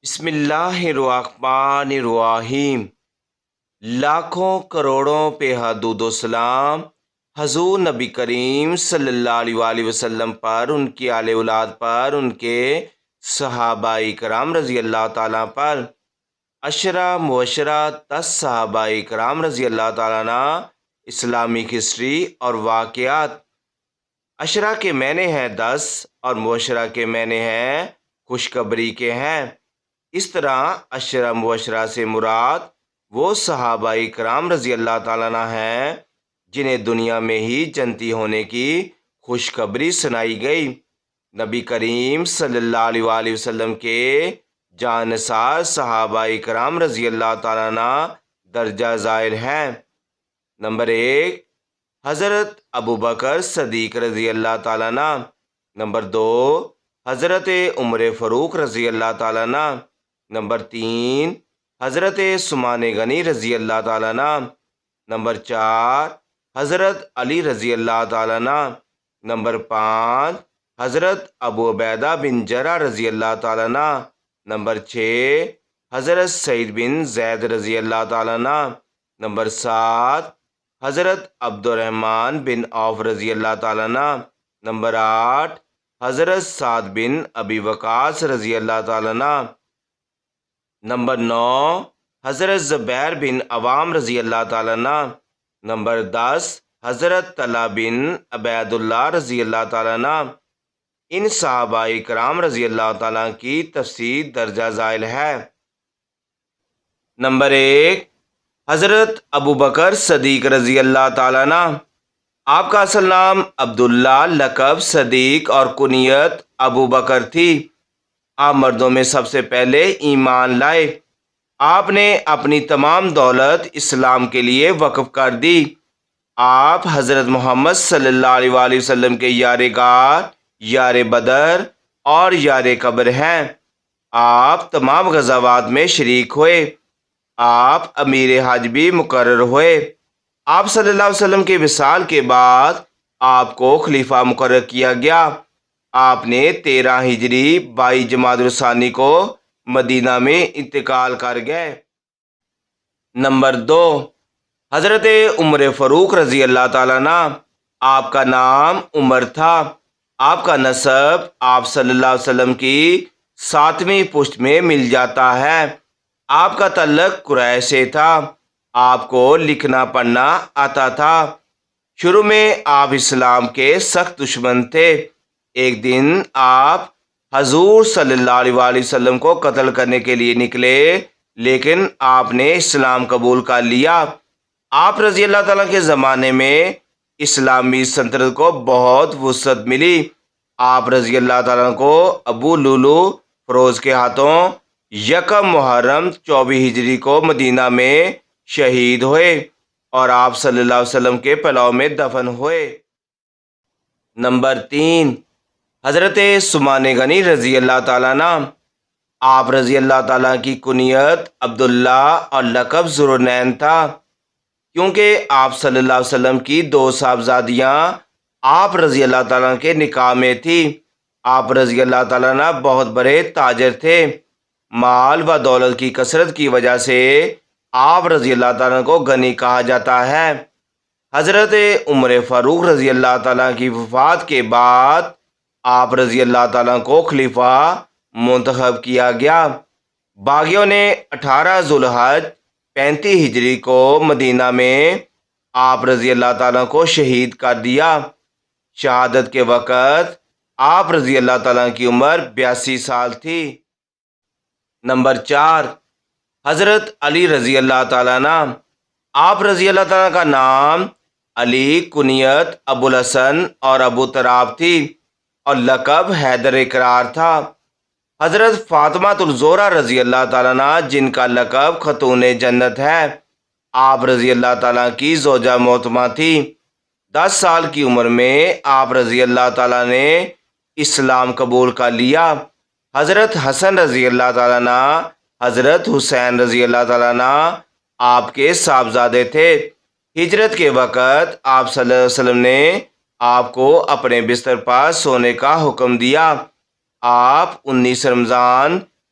بسم اللہ الرحمن الرحیم۔ لاکھوں کروڑوں پہ حدود و سلام حضور نبی کریم صلی اللہ علیہ وآلہ وسلم پر، ان کی آل اولاد پر، ان کے صحابہ کرام رضی اللہ تعالیٰ پر، عشرہ مبشرہ 10 صحابہ کرام رضی اللہ تعالیٰ عنہ، اسلامک ہسٹری اور واقعات۔ عشرہ کے معنی ہیں 10 اور مبشرہ کے معنی ہیں خوشخبری کے ہیں۔ اس طرح عشرہ مبشرہ سے مراد وہ صحابہ کرام رضی اللہ تعالیٰ عنہ ہیں جنہیں دنیا میں ہی جنتی ہونے کی خوشخبری سنائی گئی۔ نبی کریم صلی اللہ علیہ وآلہ وسلم کے جانثار صحابہ کرام رضی اللہ تعالیٰ عنہ درجہ ذائل ہیں۔ نمبر 1، حضرت ابوبکر صدیق رضی اللہ تعالیٰ عنہ۔ نمبر 2، حضرت عمر فاروق رضی اللہ تعالیٰ عنہ۔ نمبر 3، حضرت عثمان غنی رضی اللہ تعالیٰ عنہ۔ نمبر 4، حضرت علی رضی اللہ تعالیٰ عنہ۔ نمبر 5، حضرت ابو عبیدہ بن جرح رضی اللہ تعالیٰ عنہ۔ نمبر 6، حضرت سعید بن زید رضی اللہ تعالیٰ عنہ۔ نمبر 7، حضرت عبد الرحمن بن عوف رضی اللہ تعالیٰ عنہ۔ نمبر 8، حضرت سعد بن ابی وقاص رضی اللہ تعالیٰ عنہ۔ نمبر 9، حضرت زبیر بن عوام رضی اللہ تعالیٰ عنہ۔ نمبر 10، حضرت طلحہ بن عبید اللہ رضی اللہ تعالیٰ عنہ۔ ان صحابہ کرام رضی اللہ تعالیٰ کی تفصیل درجہ ذائل ہے۔ نمبر 1، حضرت ابوبکر صدیق رضی اللہ تعالیٰ عنہ۔ آپ کا اصل نام عبداللہ، لقب صدیق اور کنیت ابوبکر تھی۔ آپ مردوں میں سب سے پہلے ایمان لائے۔ آپ نے اپنی تمام دولت اسلام کے لیے وقف کر دی۔ آپ حضرت محمد صلی اللہ علیہ وآلہ وسلم کے یار غار، یار بدر اور یار قبر ہیں۔ آپ تمام غزوات میں شریک ہوئے۔ آپ امیر حج بھی مقرر ہوئے۔ آپ صلی اللہ علیہ وسلم کے وصال کے بعد آپ کو خلیفہ مقرر کیا گیا۔ آپ نے 13 ہجری 22 جمادی الثانی کو مدینہ میں انتقال کر گئے۔ نمبر 2، حضرت عمر فاروق رضی اللہ تعالیٰ عنہ۔ آپ کا نام عمر تھا۔ آپ کا نسب آپ صلی اللہ علیہ وسلم کی 7ویں پشت میں مل جاتا ہے۔ آپ کا تعلق قریش سے تھا۔ آپ کو لکھنا پڑھنا آتا تھا۔ شروع میں آپ اسلام کے سخت دشمن تھے۔ ایک دن آپ حضور صلی اللہ علیہ وآلہ وسلم کو قتل کرنے کے لیے نکلے، لیکن آپ نے اسلام قبول کر لیا۔ آپ رضی اللہ تعالیٰ کے زمانے میں اسلامی سلطنت کو بہت وسعت ملی۔ آپ رضی اللہ تعالیٰ کو ابو لولو فروز کے ہاتھوں یکم محرم 24 ہجری کو مدینہ میں شہید ہوئے اور آپ صلی اللہ علیہ وسلم کے پلاؤ میں دفن ہوئے۔ نمبر 3، حضرت عثمان غنی رضی اللہ تعالیٰ عنہ۔ آپ رضی اللہ تعالیٰ کی کنیت عبداللہ اور لقب ذوالنین تھا، کیونکہ آپ صلی اللہ علیہ وسلم کی 2 صاحبزادیاں آپ رضی اللہ تعالیٰ کے نکاح میں تھی۔ آپ رضی اللہ تعالیٰ عنہ بہت بڑے تاجر تھے۔ مال و دولت کی کثرت کی وجہ سے آپ رضی اللہ تعالیٰ کو غنی کہا جاتا ہے۔ حضرت عمر فاروق رضی اللہ تعالیٰ کی وفات کے بعد آپ رضی اللہ تعالیٰ کو خلیفہ منتخب کیا گیا۔ باغیوں نے 18 ذوالحج 35 ہجری کو مدینہ میں آپ رضی اللہ تعالیٰ کو شہید کر دیا۔ شہادت کے وقت آپ رضی اللہ تعالیٰ کی عمر 82 سال تھی۔ نمبر 4، حضرت علی رضی اللہ تعالیٰ عنہ۔ آپ رضی اللہ تعالیٰ کا نام علی، کنیت ابو الحسن اور ابو تراب تھی اور لقب حیدر اقرار تھا۔ حضرت فاطمہ الزہرا رضی اللہ تعالیٰ عنہ، جن کا لقب خاتون جنت ہے، آپ رضی اللہ تعالیٰ کی زوجہ محترمہ تھی۔ 10 سال کی عمر میں آپ رضی اللہ تعالیٰ نے اسلام قبول کر لیا۔ حضرت حسن رضی اللہ تعالیٰ عنہ، حضرت حسین رضی اللہ تعالیٰ عنہ آپ کے صاحبزادے تھے۔ ہجرت کے وقت آپ صلی اللہ علیہ وسلم نے آپ کو اپنے بستر پر سونے کا حکم دیا۔ آپ 19 رمضان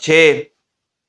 6,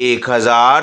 1000